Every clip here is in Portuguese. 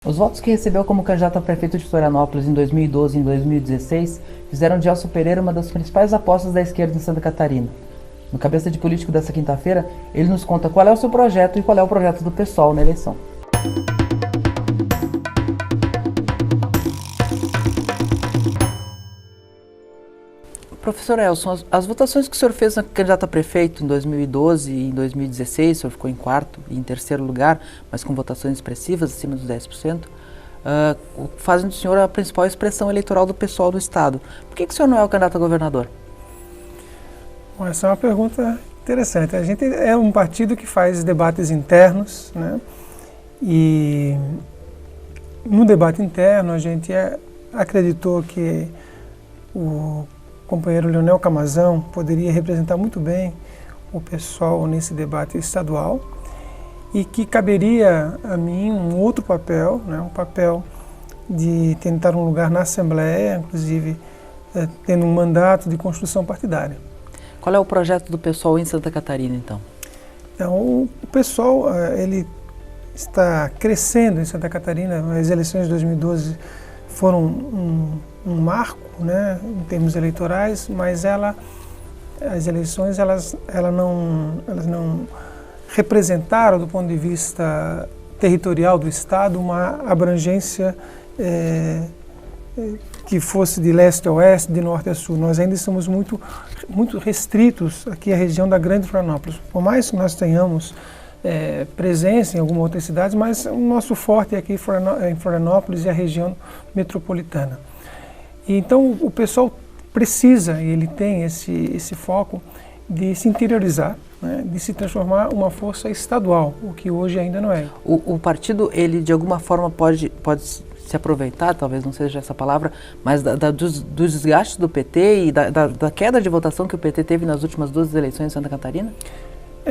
Os votos que recebeu como candidato a prefeito de Florianópolis em 2012 e em 2016 fizeram de Elcio Pereira uma das principais apostas da esquerda em Santa Catarina. No Cabeça de Político dessa quinta-feira, ele nos conta qual é o seu projeto e qual é o projeto do PSOL na eleição. Professor Elson, as votações que o senhor fez na candidato a prefeito em 2012 e em 2016, o senhor ficou em quarto e em terceiro lugar, mas com votações expressivas, acima dos 10%, fazem do senhor a principal expressão eleitoral do PSOL do Estado. Por que o senhor não é o candidato a governador? Bom, essa é uma pergunta interessante. A gente é um partido que faz debates internos, né? E no debate interno a gente acreditou que o companheiro Leonel Camazão poderia representar muito bem o PSOL nesse debate estadual e que caberia a mim um outro papel, né, um papel de tentar um lugar na Assembleia, inclusive tendo um mandato de construção partidária. Qual é o projeto do PSOL em Santa Catarina, então? Então, o PSOL ele está crescendo em Santa Catarina. As eleições de 2012 foram um marco, né, em termos eleitorais, mas as eleições elas não representaram, do ponto de vista territorial do Estado, uma abrangência que fosse de leste a oeste, de norte a sul. Nós ainda estamos muito restritos aqui à região da Grande Florianópolis. Por mais que nós tenhamos presença em algumas outras cidades, mas o nosso forte é aqui em Florianópolis e a região metropolitana. E então o pessoal precisa, e ele tem esse foco, de se interiorizar, né, de se transformar uma força estadual, o que hoje ainda não é. O partido, ele de alguma forma pode se aproveitar, talvez não seja essa palavra, mas dos desgastes do PT e da queda de votação que o PT teve nas últimas duas eleições em Santa Catarina?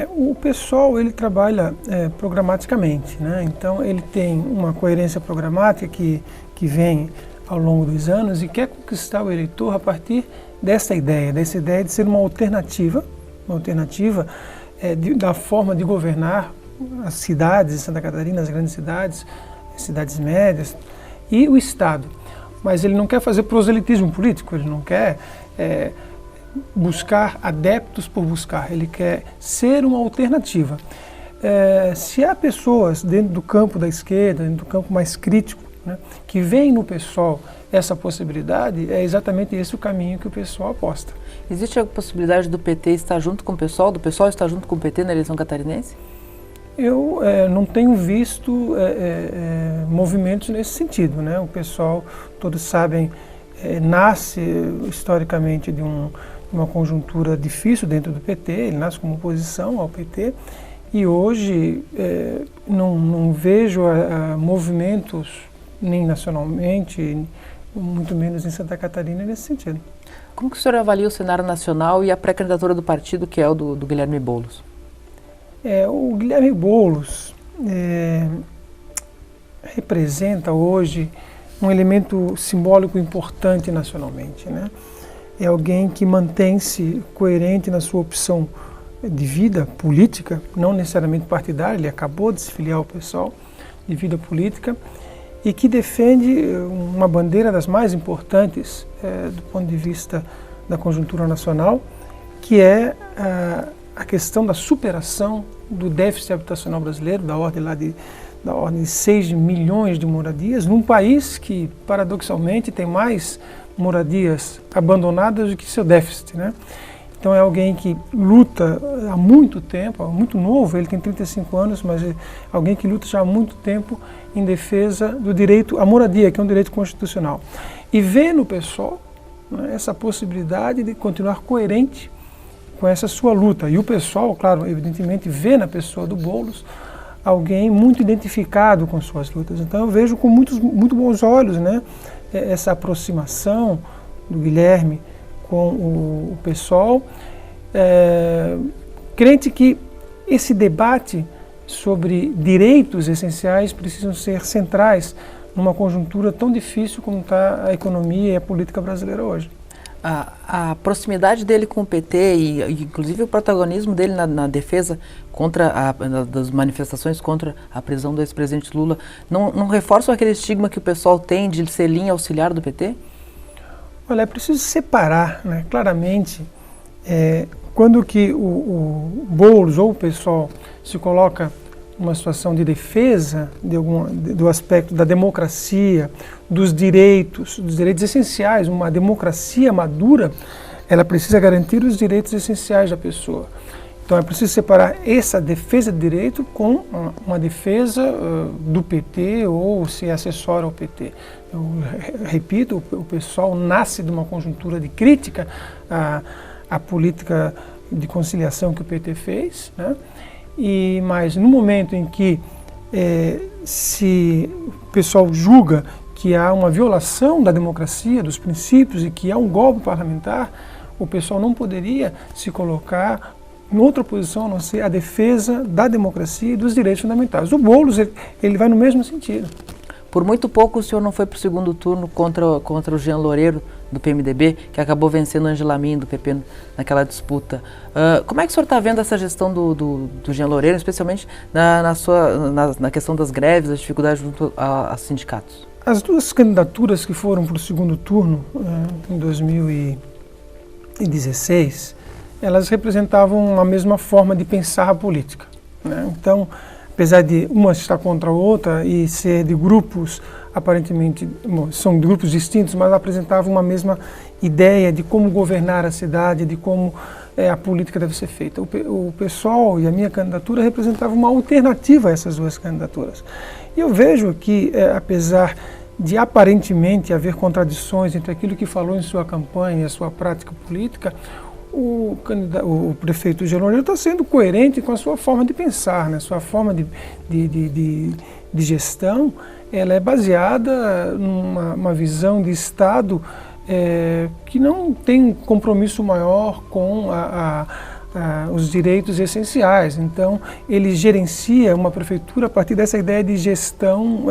O PSOL ele trabalha programaticamente, né? Então ele tem uma coerência programática que vem ao longo dos anos e quer conquistar o eleitor a partir dessa ideia de ser uma alternativa da forma de governar as cidades de Santa Catarina, as grandes cidades, as cidades médias e o Estado. Mas ele não quer fazer proselitismo político, ele não quer buscar adeptos por buscar, ele quer ser uma alternativa. Se há pessoas dentro do campo da esquerda, dentro do campo mais crítico, né, que veem no PSOL essa possibilidade, é exatamente esse o caminho que o PSOL aposta. Existe a possibilidade do PT estar junto com o PSOL, do PSOL estar junto com o PT na eleição catarinense? Eu não tenho visto movimentos nesse sentido, né? O PSOL, todos sabem, nasce historicamente de uma conjuntura difícil dentro do PT, ele nasce como oposição ao PT, e hoje não vejo movimentos nem nacionalmente, muito menos em Santa Catarina nesse sentido. Como que o senhor avalia o cenário nacional e a pré-candidatura do partido, que é o do Guilherme Boulos? O Guilherme Boulos representa hoje um elemento simbólico importante nacionalmente, né? É alguém que mantém-se coerente na sua opção de vida política, não necessariamente partidária, ele acabou de se filiar ao PSOL, de vida política, e que defende uma bandeira das mais importantes do ponto de vista da conjuntura nacional, que é a questão da superação do déficit habitacional brasileiro, da ordem de 6 milhões de moradias, num país que, paradoxalmente, tem mais moradias abandonadas do que seu déficit, né? Então é alguém que luta há muito tempo, muito novo, ele tem 35 anos, mas é alguém que luta já há muito tempo em defesa do direito à moradia, que é um direito constitucional. E vê no PSOL, né, essa possibilidade de continuar coerente com essa sua luta. E o PSOL, claro, evidentemente vê na pessoa do Boulos alguém muito identificado com suas lutas. Então eu vejo com muito bons olhos, né, essa aproximação do Guilherme com o PSOL, crente que esse debate sobre direitos essenciais precisam ser centrais numa conjuntura tão difícil como está a economia e a política brasileira hoje. A proximidade dele com o PT e inclusive o protagonismo dele na defesa das manifestações contra a prisão do ex-presidente Lula, não reforçam aquele estigma que o pessoal tem de ser linha auxiliar do PT? Olha, é preciso separar, né, claramente, quando que o Boulos ou o pessoal se coloca numa situação de defesa do aspecto da democracia, dos direitos essenciais. Uma democracia madura, ela precisa garantir os direitos essenciais da pessoa. Então é preciso separar essa defesa de direito com uma defesa do PT ou se acessória ao PT. Eu repito, o pessoal nasce de uma conjuntura de crítica à política de conciliação que o PT fez, né? Mas no momento em que se o pessoal julga que há uma violação da democracia, dos princípios e que há um golpe parlamentar, o pessoal não poderia se colocar em outra posição a não ser a defesa da democracia e dos direitos fundamentais. O Boulos, ele vai no mesmo sentido. Por muito pouco o senhor não foi para o segundo turno contra o Jean Loureiro, do PMDB, que acabou vencendo Angela Min, do PP, naquela disputa. Como é que o senhor está vendo essa gestão do Jean Loureiro, especialmente na questão das greves, das dificuldades junto a sindicatos? As duas candidaturas que foram para o segundo turno, em 2016, elas representavam a mesma forma de pensar a política, né? Então, apesar de uma estar contra a outra e ser de grupos, aparentemente, são grupos distintos, mas apresentavam uma mesma ideia de como governar a cidade, de como a política deve ser feita. O pessoal e a minha candidatura representavam uma alternativa a essas duas candidaturas. E eu vejo que, apesar de aparentemente haver contradições entre aquilo que falou em sua campanha e a sua prática política, o prefeito Jean Loureiro está sendo coerente com a sua forma de pensar, né? Sua forma de gestão, ela é baseada numa visão de Estado que não tem compromisso maior com os direitos essenciais. Então, ele gerencia uma prefeitura a partir dessa ideia de gestão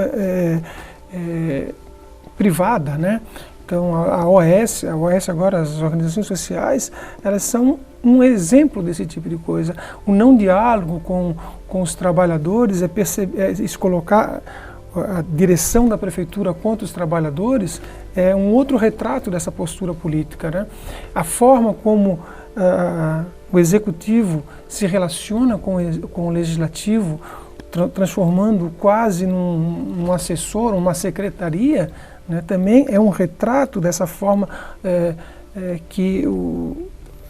privada, né? Então, a OS agora, as organizações sociais, elas são um exemplo desse tipo de coisa. O não diálogo com os trabalhadores se colocar a direção da prefeitura contra os trabalhadores é um outro retrato dessa postura política, né? A forma como o executivo se relaciona com o legislativo, transformando quase num assessor, uma secretaria, né, também é um retrato dessa forma que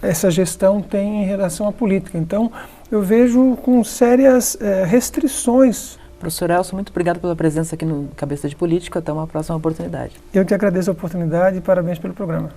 essa gestão tem em relação à política. Então, eu vejo com sérias restrições. Professor Elcio, muito obrigado pela presença aqui no Cabeça de Política. Até uma próxima oportunidade. Eu que agradeço a oportunidade e parabéns pelo programa.